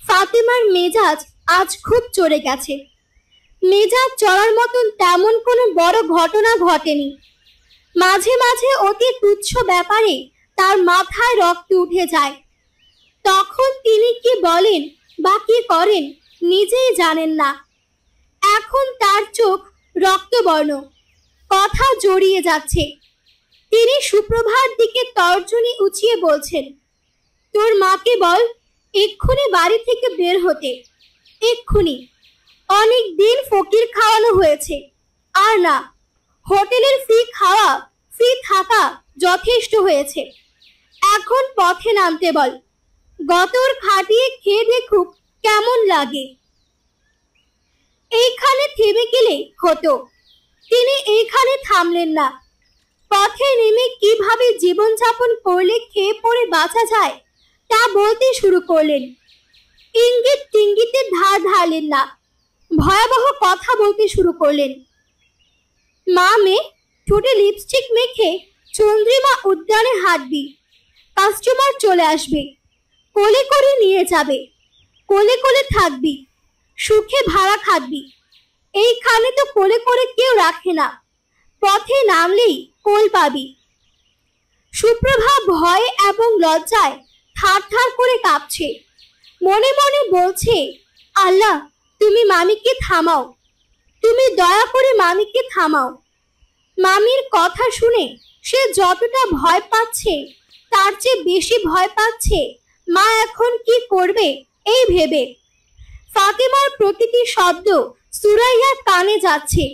ফাতেমার মেজাজ আজ খুব চড়ে গেছে। মেজাজ চড়ার মতন তেমন কোনো বড় ঘটনা ঘটেনি। মাঝে মাঝে অতি তুচ্ছ ব্যাপারে তার মাথায় রক্ত উঠে যায়। তখন তিনি কি বলেন বা কি করেন নিজেই জানেন না। এখন তার চোখ রক্তবর্ণ, কথা জড়িয়ে যাচ্ছে। তিনি সুপ্রভার দিকে তর্জনী উঁচিয়ে বলছেন, তোর মাকে বল এক্ষুনি বাড়ি থেকে বের হতে, এক্ষুনি। অনেক দিন ফকির খাওয়ানো হয়েছে, আর না, হোটেলের ফ্রি খাওয়া ফ্রি থাকা যথেষ্ট হয়েছে। এখন পথে নামতে বল, গতর খাটিয়ে খেয়ে দেখুক কেমন লাগে। এইখানে থেমে গেলে হতো, তিনি এইখানে থামলেন না। পথে নেমে কিভাবে জীবনযাপন করলে খেয়ে পড়ে বাঁচা যায় তা বলতে শুরু করলেন। ইঙ্গিত টিঙ্গিতে ধার ধারলেন না, ভয়াবহ কথা বলতে শুরু করলেন। মা মেয়ে ঠোঁটে লিপস্টিক মেখে চন্দ্রিমা উদ্যানে হাঁটবি, কাস্টমার চলে আসবে, কোলে করে নিয়ে যাবে, কোলে কোলে থাকবি, সুখে ভাড়া খাটবি। এইখানে তো কোলে করে কেউ রাখে না, পথে নামলেই কোল পাবি। সুপ্রভা ভয়ে এবং লজ্জায় থার থার করে কাঁপছে। মনে মনে বলছে, আল্লাহ তুমি মামিকে থামাও, তুমি দয়া করে মামিকে থামাও। মামির কথা শুনে সে যতটা ভয় পাচ্ছে তার চেয়ে বেশি ভয় পাচ্ছে মা এখন কি করবে এই ভেবে। ফাতেমার প্রতিটি শব্দ সুরাইয়ার কানে যাচ্ছে।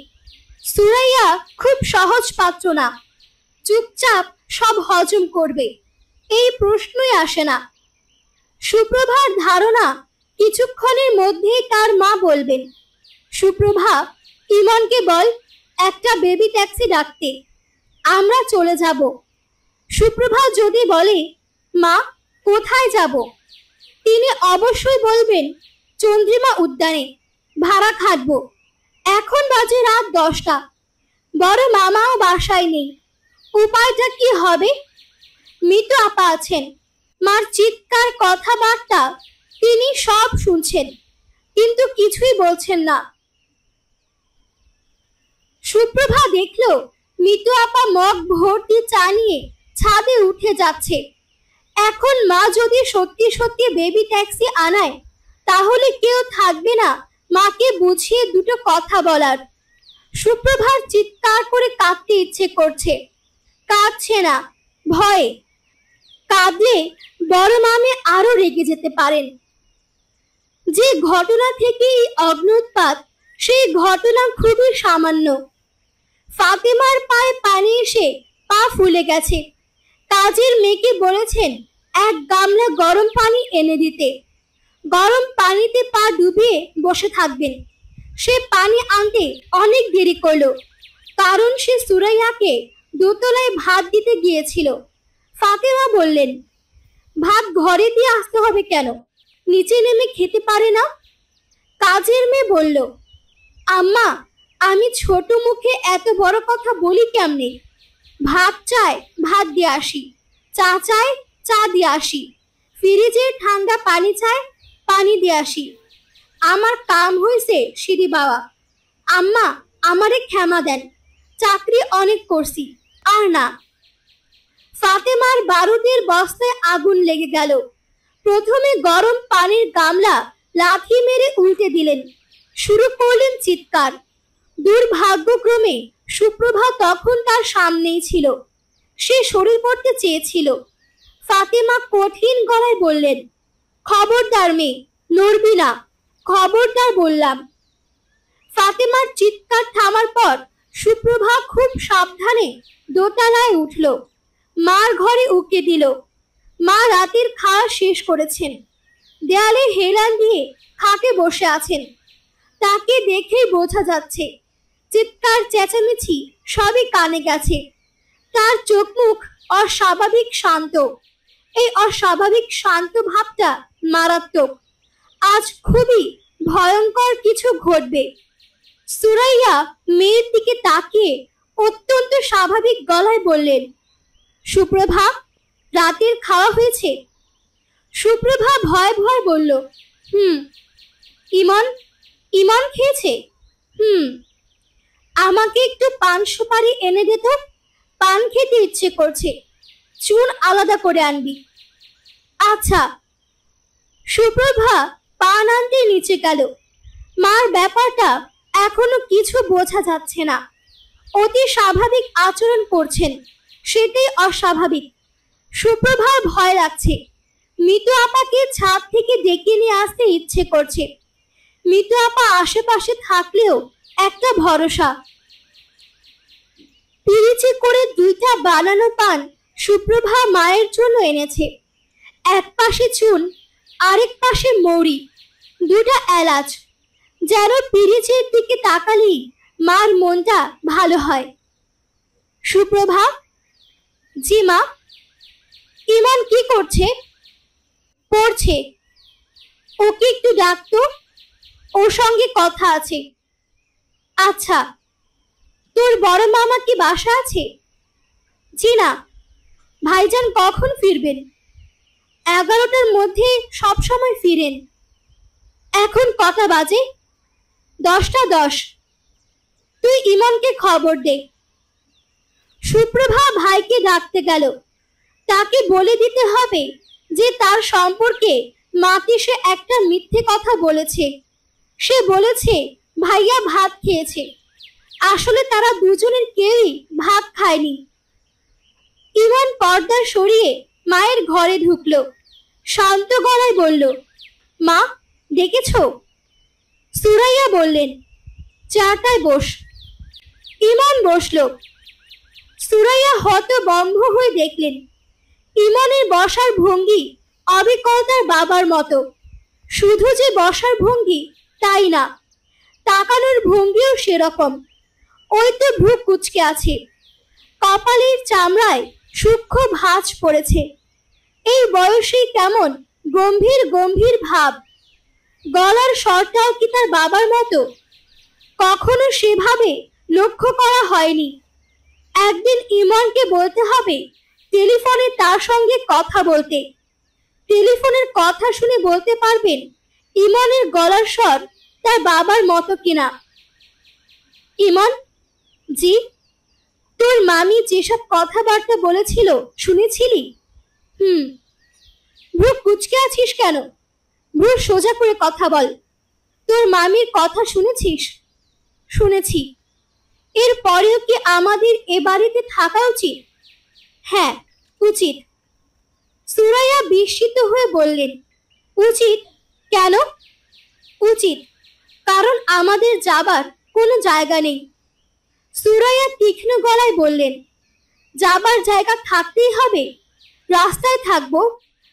সুরাইয়া খুব সহজ পাত্র না, চুপচাপ সব হজম করবে, এই প্রশ্নই আসে না। সুপ্রভার ধারণা কিছুক্ষণের মধ্যেই তার মা বলবেন, সুপ্রভা ইমনকে বল একটা বেবি ট্যাক্সি ডাকতে, আমরা চলে যাব। সুপ্রভা যদি বলে, মা কোথায় যাব, তিনি অবশ্যই বলবেন চন্দ্রিমা উদ্যানে, ভাড়া খাটবো। এখন বাজে রাত 10টা, বড় মামাও বাসায় নেই। উপায়টা কি হবে? মিতু আপা আছেন, মার চিৎকার কথাবার্তা তিনি সব শুনছেন, কিন্তু কিছুই বলছেন না। সুপ্রভা দেখল মিতু আপা মগ ভর্তি চা নিয়ে ছাদে উঠে যাচ্ছে। এখন মা যদি সত্যি সত্যি বেবি ট্যাক্সি আনায় তাহলে কেউ থাকবে না মাকে বুঝিয়ে দুটো কথা বলার। সুপ্রভার চিৎকার করে কাঁদতে ইচ্ছে করছে, কাঁদছে না, ভয়ে। কাঁদলে বড় মামে আরো রেগে যেতে পারেন। যে ঘটনা থেকেই অগ্ন্যুৎপাত, সেই ঘটনা খুবই সামান্য। ফাতেমার পায়ে পানি এসে পা ফুলে গেছে। কাজের মেয়েকে বলেছেন এক গামলা গরম পানি এনে দিতে। গরম পানিতে পা ডুবিয়ে বসে থাকবেন। সে পানি আনতে অনেক দেরি করলো, কারণ সে সুরাইয়াকে দোতলায় ভাত দিতে গিয়েছিল। ফাতেমা বললেন, ভাত ঘরে দিয়ে আসতে হবে কেন, নিচে নেমে খেতে পারে না? কাজের মেয়ে বলল, আম্মা আমি ছোট মুখে এত বড় কথা বলি কেমনে? ভাত চায় ভাত দিয়ে আসি, চা চায় চা দিয়ে আসি, ফ্রিজে ঠান্ডা পানি চায় পানি দিয়ে আসি। আমার কাম হয়েছে সিঁড়ি বাবা। আম্মা আমারে ক্ষমা দেন, চাকরি অনেক করছি, আর না। ফাতেমার বারুদের বস্তায় আগুন লেগে গেল। প্রথমে গরম পানির গামলা লাথি মেরে উল্টে দিলেন, শুরু করলেন চিৎকার। দুর্ভাগ্যক্রমে সুপ্রভা তখন তার সামনেই ছিল। সে সরে পড়তে চেয়েছিল। ফাতেমা কঠিন গলায় বললেন, খবরদার মেয়ে, নড়বি না, খবরদার বললাম। ফাতেমার চিৎকার থামার পর সুপ্রভা খুব সাবধানে দোতলায় উঠল, মার ঘরে উকি দিল। মা রাতের খাওয়া শেষ করেছেন, দেয়ালে হেলান দিয়ে খাটে বসে আছেন। তাকে দেখেই বোঝা যাচ্ছে চিৎকার চেঁচামেচি সবই কানে গেছে। তার চোখ মুখ অস্বাভাবিক শান্ত। এই অস্বাভাবিক শান্ত ভাবটা মারাত্মক। আজ খুবই ভয়ঙ্কর কিছু ঘটবে। সুরাইয়া মেয়ের দিকে তাকিয়ে অত্যন্ত স্বাভাবিক গলায় বললেন, সুপ্রভা, রাতের খাওয়া হয়েছে? সুপ্রভা ভয় ভয় বলল, হুম। ইমন ইমন খেয়েছে? হুম। আমাকে একটু পান সুপারি এনে দে তো, পান খেতে ইচ্ছে করছে। চুন আলাদা করে আনবি। আচ্ছা। সুপ্রভা পান আনতে নিচে গেল। মার ব্যাপারটা এখনো কিছু বোঝা যাচ্ছে না। অতি স্বাভাবিক আচরণ করছেন, সেটাই অস্বাভাবিক। সুপ্রভার ভয় লাগছে। মিতু আপাকে ছাদ থেকে ডেকে নিয়ে আসতে ইচ্ছে করছে। মিতু আপা আশেপাশে থাকলেও একটা ভরসা। পিরিচি করে 2টা বানানো পান সুপ্রভা মায়ের জন্য এনেছে। এক পাশে চুন, আরেক পাশে মৌরি, 2টা এলাচ। যেন পিরিচের দিকে তাকালেই মার মনটা ভালো হয়। সুপ্রভা। জি মা। ইমন কি করছে? পড়ছে। ওকে একটু ডাকতো, ওর সঙ্গে কথা আছে। আচ্ছা। তোর বড় মামা কি বাসা আছে? জি না। ভাইজান কখন ফিরবেন? 11টার মধ্যে সব সময় ফিরেন। এখন কটা বাজে? 10টা 10। তুই ইমনকে খবর দে। সুপ্রভা ভাইকে ডাকতে গেল। তাকে বলে দিতে হবে যে তার সম্পর্কে মাকে সে একটা মিথ্যে কথা বলেছে। সে বলেছে ভাইয়া ভাত খেয়েছে, আসলে তারা দুজনের কেউই ভাত খায়নি। ইমন পর্দা সরিয়ে মায়ের ঘরে ঢুকলো। শান্ত গলায় বলল, মা, ডেকেছো? সুরাইয়া বললেন, চাটায় বস। ইমন বসল। সুরাইয়া হতভম্ব হয়ে দেখলেন ইমনের বসার ভঙ্গি অবিকলতার বাবার মতো। শুধু যে বসার ভঙ্গি তাই না, তাকানোর ভঙ্গিও সেরকম। ওই তো ভ্রু কুচকে আছে, কপালের চামড়ায় সূক্ষ্ম ভাঁজ পড়েছে। এই বয়সেই কেমন গম্ভীর গম্ভীর ভাব। গলার স্বরটাও কি তার বাবার মতো? কখনো সেভাবে লক্ষ্য করা হয়নি। একদিন ইমনকে বলতে হবে টেলিফোনে তার সঙ্গে কথা বলতে। টেলিফোনের কথা শুনে বলতে পারবেন ইমনের গলার স্বর তার বাবার মতো কিনা। ইমন। জি। তোর মামি যেসব কথাবার্তা বলেছিল শুনেছিলি? হুম। ভ্রু কুচকে আছিস কেন? ভ্রু সোজা করে কথা বল। তোর মামির কথা শুনেছিস? শুনেছি। এর পরেও কি আমাদের এ বাড়িতে থাকা উচিত? হ্যাঁ, উচিত। সুরাইয়া বিস্মিত হয়ে বললেন, উচিত কেন? উচিত কারণ আমাদের যাবার কোনো জায়গা নেই। সুরাইয়া তীক্ষ্ণ গলায় বললেন, যাবার জায়গা থাকতেই হবে? রাস্তায় থাকবো?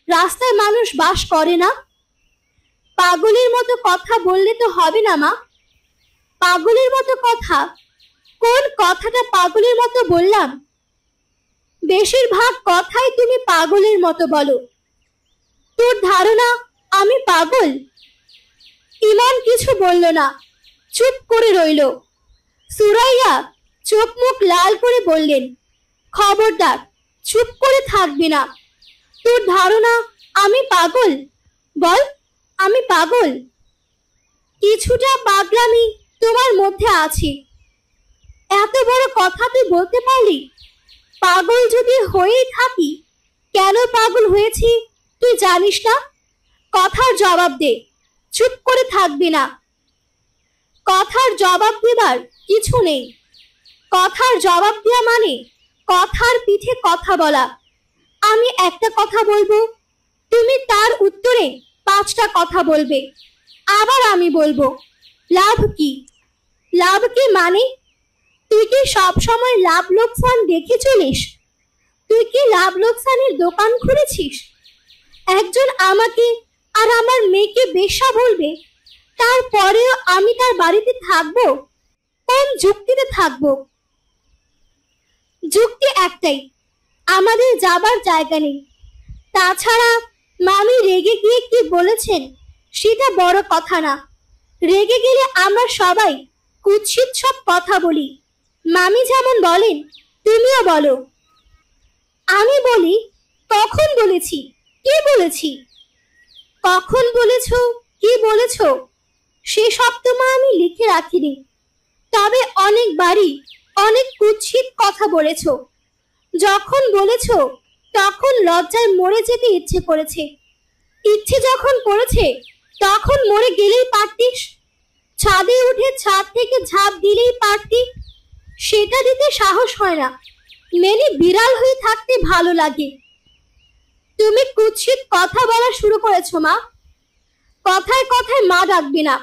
রাস্তায় মানুষ বাস করে না? পাগলের মতো কথা বললে তো হবে না মা। পাগলের মতো কথা? কোন কথাটা পাগলের মতো বললাম? বেশিরভাগ কথাই তুমি পাগলের মতো বলো। তোর ধারণা আমি পাগল? ইমন কিছু বলল না, চুপ করে রইল। সুরাইয়া চোখ মুখ লাল করে বললেন, খবরদার, চুপ করে থাকবি না। তোর ধারণা আমি পাগল? বল, আমি পাগল? কিছুটা পাগলামি তোমার মধ্যে আছে। এত বড় কথা তুই বলতে পারলি? পাগল যদি হয়েই থাকি, কেন পাগল হয়েছি তুই জানিস না? কথার জবাব দে, চুপ করে থাকবি না। কথার জবাব দেবার কিছু নেই। কথার জবাব দেওয়া মানে কথার পিঠে কথা বলা। আমি একটা কথা বলবো, তুমি তার উত্তরে 5টা কথা বলবে, আবার আমি বলবো। লাভ কি? লাভ কি মানে? তুই কি সব সময় লাভ লোকসান দেখে চলিস? তুই কি লাভ লোকসানের দোকান খুলেছিস? একজন আমাকে আর আমার মেয়েকে বেশ্যা বলবে, তারপরেও আমি তার বাড়িতে থাকবো? কোন যুক্তিতে থাকবো? যুক্তি একটাই, আমাদের যাবার জায়গা নেই। তাছাড়া মামি রেগে গিয়ে কি বলেছেন সেটা বড় কথা না। রেগে গেলে আমরা সবাই কুৎসিত সব কথা বলি। মামি যেমন বলেন তুমিও বলো। আমি বলি, কখন বলেছি? কি বলেছি? কখন বলেছ, কি বলেছ সে সব তোমার আমি লিখে রাখিনি, তবে অনেকবারই অনেক কুৎসিত কথা বলেছ। যখন বলেছ তখন লজ্জায় মরে যেতে ইচ্ছে করেছে। ইচ্ছে যখন করেছে তখন মরে গেলেই পারতিস। ছাদে উঠে ছাদ থেকে ঝাঁপ দিলেই পারতি। সেটা দিতে সাহস হয় না। মেনে বিড়াল হয়ে থাকতে ভালো লাগে। তুমি কুৎসিত কথা বলা শুরু করেছো মা। কথায় কথায় মা ডাকবি না।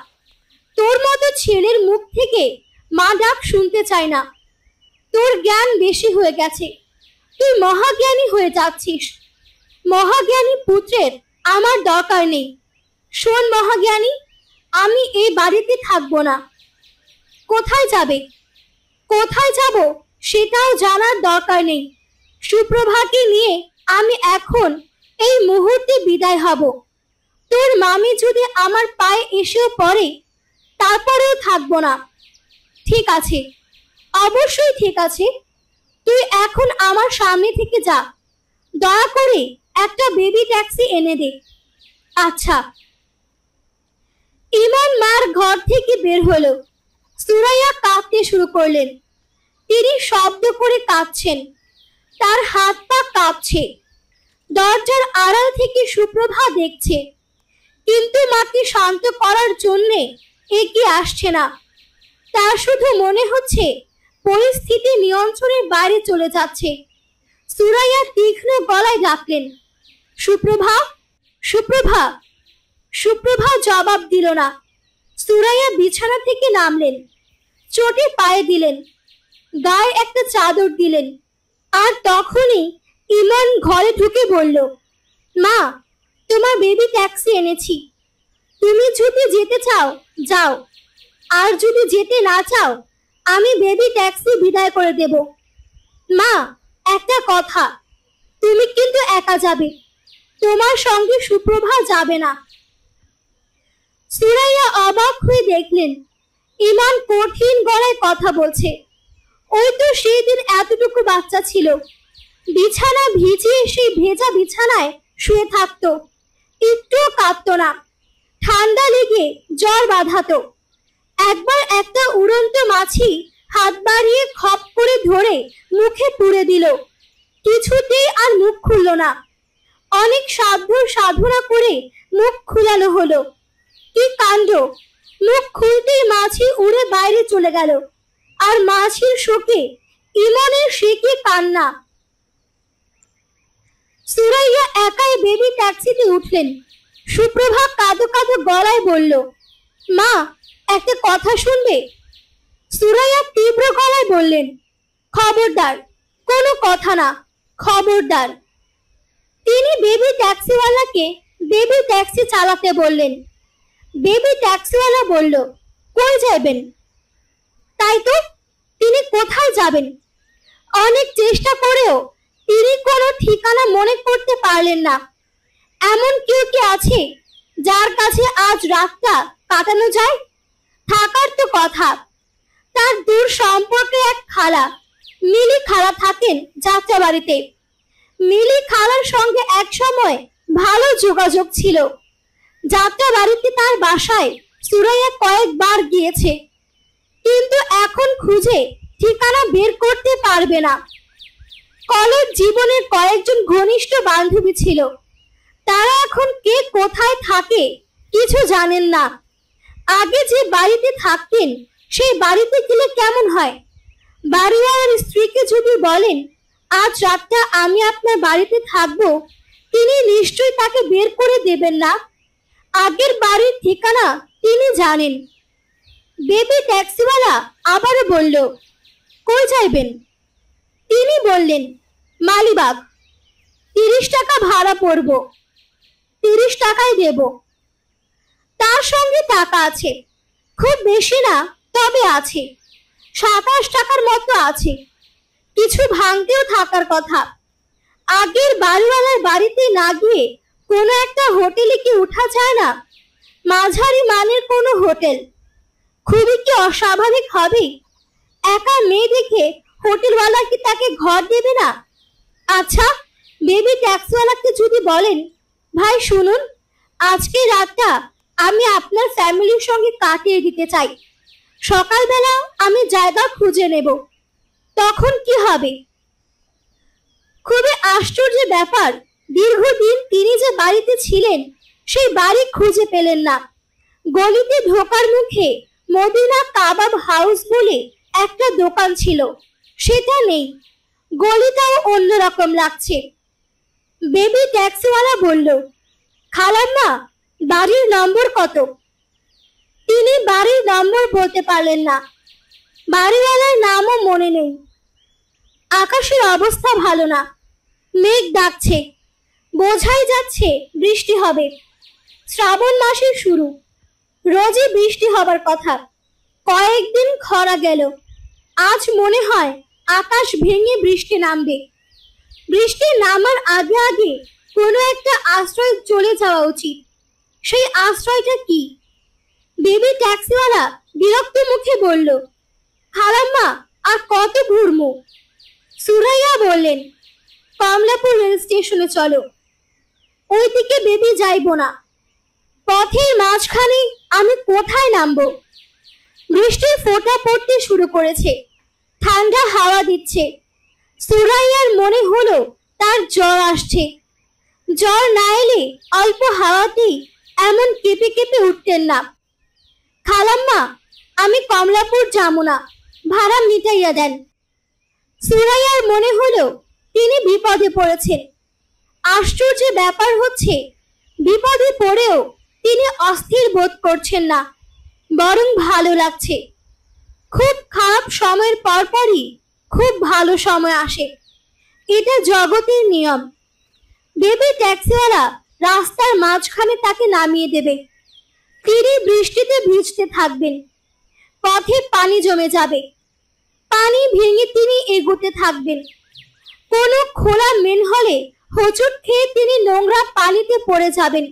তোর মতো ছেলের মুখ থেকে মা ডাক শুনতে চাই না। তোর জ্ঞান বেশি হয়ে গেছে। তুই মহাজ্ঞানী হয়ে যাচ্ছিস। মহাজ্ঞানী পুত্রের আমার দরকার নেই। শোন মহাজ্ঞানী, আমি এই বাড়িতে থাকবো না। কোথায় যাবে? কোথায় যাব সেটাও জানার দরকার নেই। সুপ্রভাকে নিয়ে আমি এখন এই মুহূর্তে বিদায় হব। তোর মামি যদি আমার পায়ে এসেও পড়ে তারপরেও থাকবো না। ঠিক আছে, অবশ্যই ঠিক আছে। তুই এখন আমার সামনে থেকে যা। দয়া করে একটা বেবি ট্যাক্সি এনে দে। আচ্ছা। ইমন মার ঘর থেকে বের হলো। সুরাইয়া কাঁদতে শুরু করলেন। তিনি শব্দ করে কাঁদছেন। তার হাত পা কাঁপছে। দরজার আড়াল থেকে সুপ্রভা দেখছে, কিন্তু মাকে শান্ত করার জন্য এগিয়ে আসছে না। তার শুধু মনে হচ্ছে পরিস্থিতি নিয়ন্ত্রণের বাইরে চলে যাচ্ছে। সুরাইয়া তীক্ষ্ণ গলায় ডাকলেন, সুপ্রভা, সুপ্রভা। সুপ্রভা জবাব দিল না। সুরাইয়া বিছানা থেকে নামলেন, চোটে পায়ে দিলেন, গায়ে একটা চাদর দিলেন। আর তখনই ইমন ঘরে ঢুকে বলল, মা, তোমার বেবি ট্যাক্সি এনেছি। তুমি যদি যেতে চাও যাও, আর যদি যেতে না চাও আমি বেবি ট্যাক্সি বিদায় করে দেব। মা, একটা কথা, তুমি কিন্তু একা যাবে, তোমার সঙ্গে সুপ্রভা যাবে না। সুরাইয়া অবাক হয়ে দেখলেন ইমন কঠিন গলায় কথা বলছে। ওই তো সেই দিন এতটুকু বাচ্চা ছিল, বিছানা ভিজিয়ে সেই ভেজা বিছানায় শুয়ে থাকতো, একটুও কাঁদতো না। ঠান্ডা লেগে জ্বর বাঁধাতো। একবার একটা উড়ন্ত মাছি হাত বাড়িয়ে খপ করে ধরে মুখে পুরে দিল। কিছুতেই আর মুখ খুলল না। অনেক সাধনা করে মুখ খুলানো হলো। কি কাণ্ড! মুখ খুলতেই মাছি উড়ে বাইরে চলে গেল। আর মাছির শোকে ইমনের সে কি কান্না! সুরাইয়া একাই বেবি ট্যাক্সিতে উঠলেন। সুপ্রভা কাঁদো কাঁদো গলায় বলল, মা, একটা কথা শুনবে? সুরাইয়া তীব্র গলায় বললেন, খবরদার, কোনো কথা না, খবরদার। তিনি বেবি ট্যাক্সিওয়ালাকে বেবি ট্যাক্সি চালাতে বললেন। বেবি ট্যাক্সিওয়ালা বলল, কই যাবেন? তাই তো, তিনি কোথায় যাবেন? অনেক চেষ্টা করেও তিনি কোনো ঠিকানা মনে করতে পারলেন না। এমন কেউ কি আছে যার কাছে আজ রাতটা কাটানো যায়? থাকার তো কথা। তার দূর সম্পর্কে এক খালা, মিলি খালা থাকেন যাত্রাবাড়িতে। মিলি খালার সঙ্গে এক সময় ভালো যোগাযোগ ছিল। যাত্রাবাড়িতে তার বাসায় সুরাইয়া কয়েকবার গিয়েছে, কিন্তু এখন খুঁজে ঠিকানা বের করতে পারবে না। কলেজ জীবনের কয়েকজন ঘনিষ্ঠ বান্ধবী ছিল, তারা এখন কে কোথায় থাকে কিছু জানেন না। আগে যে বাড়িতে থাকতেন সেই বাড়িতে গেলে কেমন হয়? বাড়িওয়ালার স্ত্রীকে যদি বলেন আজ রাতটা আমি আপনার বাড়িতে থাকবো, তিনি নিশ্চয়ই তাকে বের করে দেবেন না। আগের বাড়ির ঠিকানা তিনি জানেন। বেবি ট্যাক্সিওয়ালা আবারও বলল, কই যাইবেন? তিনি বললেন, মালিবাগ। 30 টাকা ভাড়া পড়ব। 30 টাকাই দেব। তার সঙ্গে টাকা আছে, খুব বেশি না, তবে আছে। 27 টাকার মতো আছে। কিছু ভাঙতেও থাকার কথা। আগের বাড়িওয়ালার বাড়িতে না গিয়ে কোনো একটা হোটেলে কি উঠা যায় না? মাঝারি মানের কোনো হোটেল। খুবই কি অস্বাভাবিক হবে? একা মেয়ে দেখে হোটেলওয়ালা কি তাকে ঘর দেবে না? আচ্ছা, বেবি ট্যাক্সিওয়ালাকে যদি বলেন, ভাই শুনুন, আজকে রাতটা আমি আপনার ফ্যামিলির সঙ্গে কাটিয়ে দিতে চাই, সকালবেলা আমি জায়গা খুঁজে নেব, তখন কি হবে? খুবই আশ্চর্য ব্যাপার, দীর্ঘদিন তিনি যে বাড়িতে ছিলেন সেই বাড়ি খুঁজে পেলেন না। গলিতে ঢোকার মুখে মদিনা কাবাব হাউস বলে একটা দোকান ছিল, সেটা নেই। গলিটাও অন্যরকম লাগছে। বেবি ট্যাক্সিওয়ালা বলল, খালাম্মা, বাড়ির নম্বর কত? তিনি বাড়ির নম্বর বলতে পারলেন না। বাড়িওয়ালার নামও মনে নেই। আকাশের অবস্থা ভালো না, মেঘ ডাকছে, বোঝাই যাচ্ছে বৃষ্টি হবে। শ্রাবণ মাসের শুরু, রোজই বৃষ্টি হবার কথা, কয়েকদিন খরা গেল, আজ মনে হয় আকাশ ভেঙে বৃষ্টি নামবে। বৃষ্টি নামার আগে আগে কোনো একটা আশ্রয় চলে যাওয়া উচিত। সেই আশ্রয়টা কি? বেবি ট্যাক্সিওয়ালা বিরক্ত মুখে বলল, খালাম্মা, আর কত ঘুরমু? সুরাইয়া বললেন, কমলাপুর রেল স্টেশনে চলো। ওইদিকে বেবি যাইবো না। পথের মাঝখানে আমি কোথায় নামবো? বৃষ্টির ফোঁটা পড়তে শুরু করেছে, ঠান্ডা হাওয়া দিচ্ছে। সুরাইয়ার মনে হলো তার জ্বর আসছে। জ্বর না এলে অল্প হাওয়াতেই এমন কেঁপে কেঁপে উঠতেন না। খালাম্মা, আমি কমলাপুর যাবো না, ভাড়া মিটাইয়া দেন। সুরাইয়ার মনে হলো তিনি বিপদে পড়েছেন। আশ্চর্য ব্যাপার হচ্ছে, বিপদে পড়েও তিনি অস্থির বোধ করছেন না, বরং ভালো লাগছে। খুব খারাপ সময়ের পরপরই খুব ভালো সময় আসে, এটা জগতের নিয়ম। বেবি ট্যাক্সিওয়ালা রাস্তার মাঝখানে তাকে নামিয়ে দেবে। তিনি বৃষ্টিতে ভিজতে থাকবেন। পথে পানি জমে যাবে, পানি ভেঙে তিনি এগোতে থাকবেন। কোনো খোলা মেনহলে হোঁচট খেয়ে তিনি নোংরা পানিতে পড়ে যাবেন।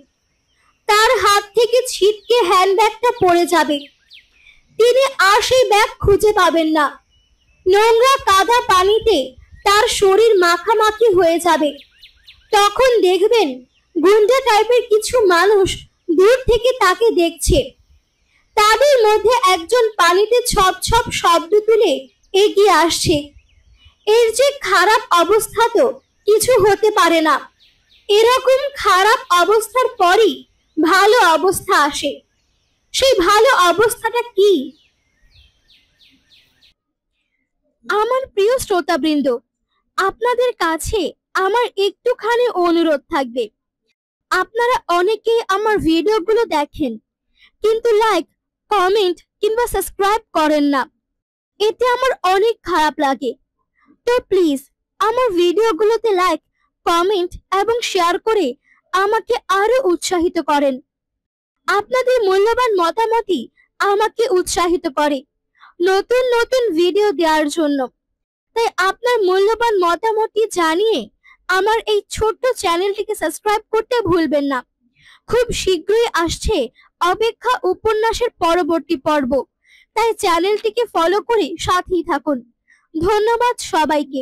তার হাত থেকে ছিটকে হ্যান্ডব্যাগটা পড়ে যাবে। তিনি আর সেই ব্যাগ খুঁজে পাবেন না। নোংরা কাদা পানিতে তার শরীর মাখামাখি হয়ে যাবে। তখন দেখবেন গুন্ডা টাইপের কিছু মানুষ দূর থেকে তাকে দেখছে। তাদের মধ্যে একজন পানিতে ছপ ছপ শব্দ তুলে এগিয়ে আসছে। এর যে খারাপ অবস্থা তো কিছু হতে পারে না। এরকম খারাপ অবস্থার পরই ভালো অবস্থা আসে। সেই ভালো অবস্থাটা কি? আমার প্রিয় শ্রোতাবৃন্দ, আপনাদের কাছে আমার একটুখানি অনুরোধ থাকবে। আপনারা অনেকেই আমার ভিডিওগুলো দেখেন, কিন্তু লাইক, কমেন্ট কিংবা সাবস্ক্রাইব করেন না। এতে আমার অনেক খারাপ লাগে। তো প্লিজ আমার ভিডিওগুলোতে লাইক, কমেন্ট এবং শেয়ার করে আমাকে আরো উৎসাহিত করেন। আপনাদের মূল্যবান মতামতই আমাকে উৎসাহিত করে নতুন নতুন ভিডিও দেওয়ার জন্য। তাই আপনার মূল্যবান মতামতটি জানিয়ে আমার এই ছোট্ট চ্যানেলটিকে সাবস্ক্রাইব করতে ভুলবেন না। খুব শীঘ্রই আসছে অপেক্ষা উপন্যাসের পরবর্তী পর্ব, তাই চ্যানেলটিকে ফলো করে সাথেই থাকুন। ধন্যবাদ সবাইকে।